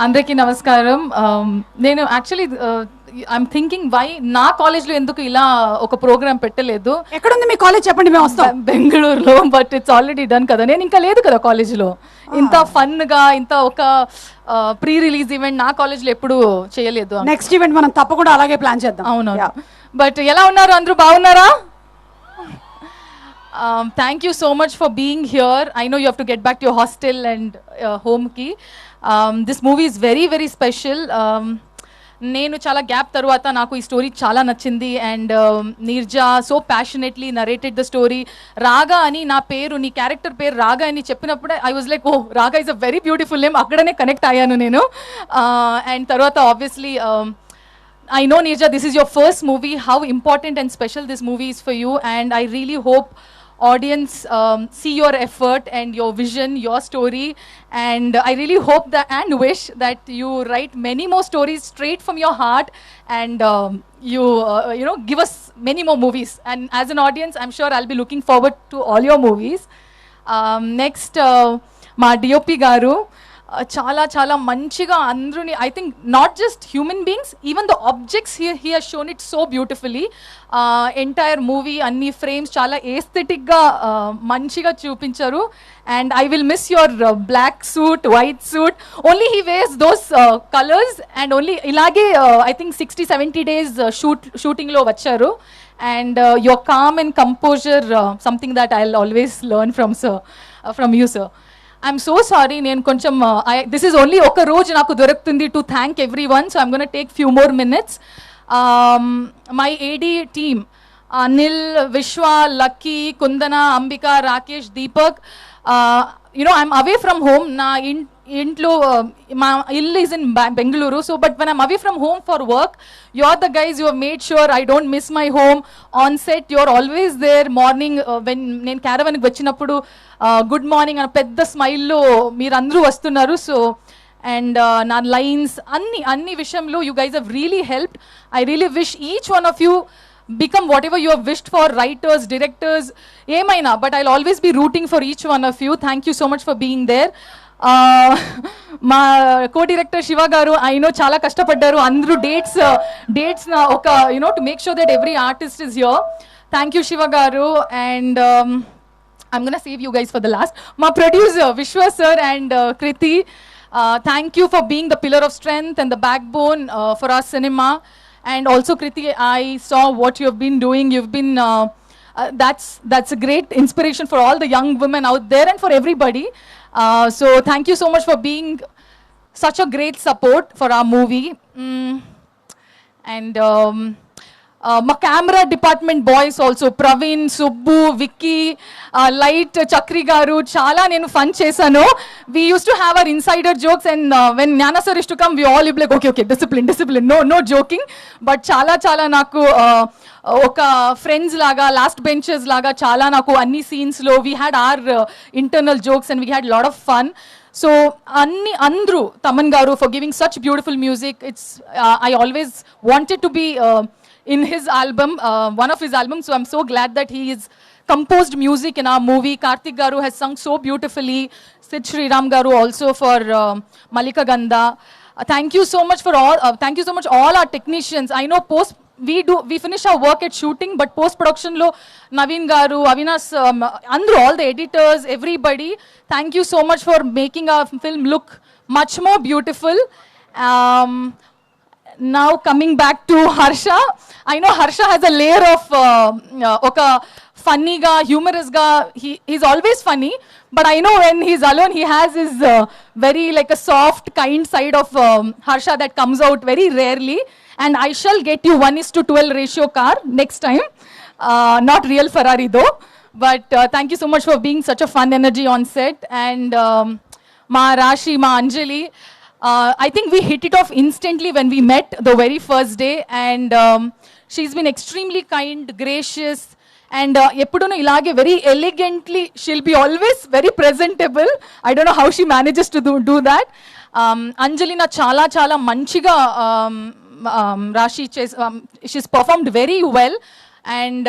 అందరికీ నమస్కారం. నేను యాక్చువల్లీ ఐఎమ్ థింకింగ్ వై నా కాలేజ్లో ఎందుకు ఇలా ఒక ప్రోగ్రామ్ పెట్టలేదు. ఎక్కడుంది మీ కాలేజ్ చెప్పండి, మేము వస్తాం. బెంగళూరులో, బట్ ఇట్స్ ఆల్రెడీ డన్ కదా. నేను ఇంకా లేదు కదా కాలేజ్లో ఇంత ఫన్గా, ఇంత ఒక ప్రీ రిలీజ్ ఈవెంట్ నా కాలేజ్లో ఎప్పుడు చేయలేదు. నెక్స్ట్ ఈవెంట్ మనం తప్పకుండా అలాగే ప్లాన్ చేద్దాం. అవును. బట్ ఎలా ఉన్నారు అందరూ, బాగున్నారా? Thank you so much for being here. I know you have to get back to your hostel and home ki. This movie is very very special. నేను చాలా గ్యాప్ తర్వాత నాకు ఈ స్టోరీ చాలా నచ్చింది and Neerja so passionately narrated the story. రాగా అని నా పేరు, నీ క్యారెక్టర్ పేరు రాగా అని చెప్పినప్పుడే ఐ వాజ్ లైక్, ఓ రాగా is a very beautiful name. అక్కడనే కనెక్ట్ అయ్యాను నేను. అండ్ తర్వాత obviously I know Nirja, this is your first movie. How important and special this movie is for you, and I really hope audience see your effort and your vision, your story, and I really hope that and wish that you write many more stories straight from your heart, and you know, give us many more movies. And as an audience, I'm sure I'll be looking forward to all your movies. Next, మా DOP గారు చాలా చాలా మంచిగా అందరూని, I think not just human beings, even the objects he has shown it so beautifully. Entire movie అన్ని frames చాలా ఏస్థెటిక్గా మంచిగా చూపించారు. And I will miss your black suit, white suit. Only he wears those colours and only ఇలాగే I think 60-70 days షూటింగ్లో వచ్చారు. And your calm and composer something that I will always learn from you sir. I'm so sorry, నేను కొంచెం this is only ఒక రోజు నాకు దొరుకుతుంది to thank everyone, so I'm going to take few more minutes. My AD team, Anil, Vishwa, Lucky, Kundana, Ambika, Rakesh, Deepak, you know, I'm away from home. Na ఇంట్లో మా ఇల్లు is in Bengaluru, so but when I'm away from home for work, you're the guys, you have made sure I don't miss my home. On set you're always there. Morning when నేను క్యారవాన్కి వచ్చినప్పుడు good morning అని పెద్ద స్మైల్లో మీరందరూ వస్తున్నారు. So and నా lines అన్ని విషయంలో you guys have really helped. I really wish each one of you become whatever you have wished for, writers, directors, emaina, but I'll always be rooting for each one of you. Thank you so much for being there. మా co director Shiva గారు, I know చాలా కష్టపడ్డారు అందరూ dates నా ఒక you know to make sure that every artist is here. Thank you Shiva garu. And I'm gonna save you guys for the last. My producer Vishwa sir and Kriti, thank you for being the pillar of strength and the backbone for our cinema. And also Kriti, I saw what you have been doing. You've been that's a great inspiration for all the young women out there and for everybody. So thank you so much for being such a great support for our movie. And మా camera department boys also, Praveen, Subbu, Vicky, light, Chakri garu, చాలా నేను fun చేశాను. We use to have our insider jokes and when Gnana sir is to come we all like okay discipline, no joking. But చాలా నాకు ఒక friends లాగా, last benches లాగా చాలా నాకు అన్ని సీన్స్లో we had our internal jokes and we had lot of fun. So అందరూ, Thaman garu for giving such beautiful music. It's I always wanted to be in his album, one of his albums, so I'm so glad that he is composed music in our movie. Karthik garu has sung so beautifully. Sid Sriram garu also for Malika Ganda. Thank you so much for all our technicians. I know we finish our work at shooting, but post production lo Naveen garu, Avinash, andru, all the editors, everybody, thank you so much for making our film look much more beautiful. Now coming back to Harsha, I know Harsha has a layer of oka funny ga, humorous ga. He's always funny, but I know when he's alone he has his very like a soft kind side of Harsha that comes out very rarely. And I shall get you 1:12 ratio car next time, not real Ferrari though. But thank you so much for being such a fun energy on set. And ma Rashi, ma Anjali, I think we hit it off instantly when we met the very first day. And she's been extremely kind, gracious, and eppuduno ilage very elegantly, she'll be always very presentable. I don't know how she manages to do that. Anjali na చాలా మంచిగా Rashi she's performed very well. And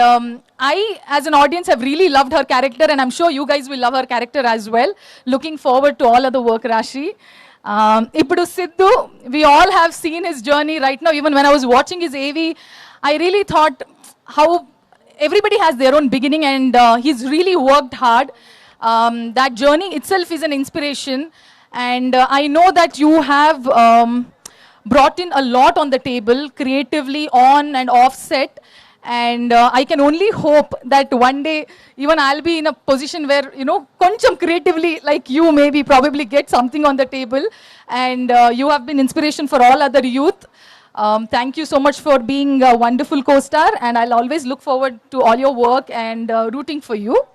I as an audience have really loved her character, and I'm sure you guys will love her character as well. Looking forward to all of the work, Rashi. Ippudu Sidhu, we all have seen his journey right now. Even when I was watching his AV, I really thought how everybody has their own beginning, and he's really worked hard. That journey itself is an inspiration, and I know that you have brought in a lot on the table creatively, on and off set. And I can only hope that one day even I'll be in a position where, you know, koncham creatively like you maybe probably get something on the table. And you have been inspiration for all other youth. Thank you so much for being a wonderful co-star, and I'll always look forward to all your work and rooting for you.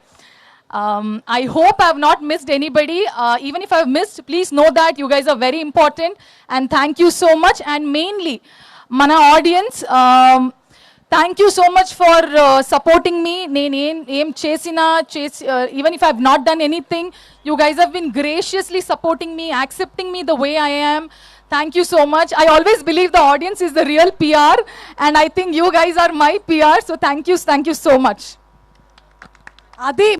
I hope I have not missed anybody. Even if I've missed, please know that you guys are very important, and thank you so much. And mainly, mana audience, thank you so much for supporting me. Even if I've not done anything, you guys have been graciously supporting me, accepting me the way I am. Thank you so much. I always believe the audience is the real PR, and I think you guys are my PR. So thank you so much. అది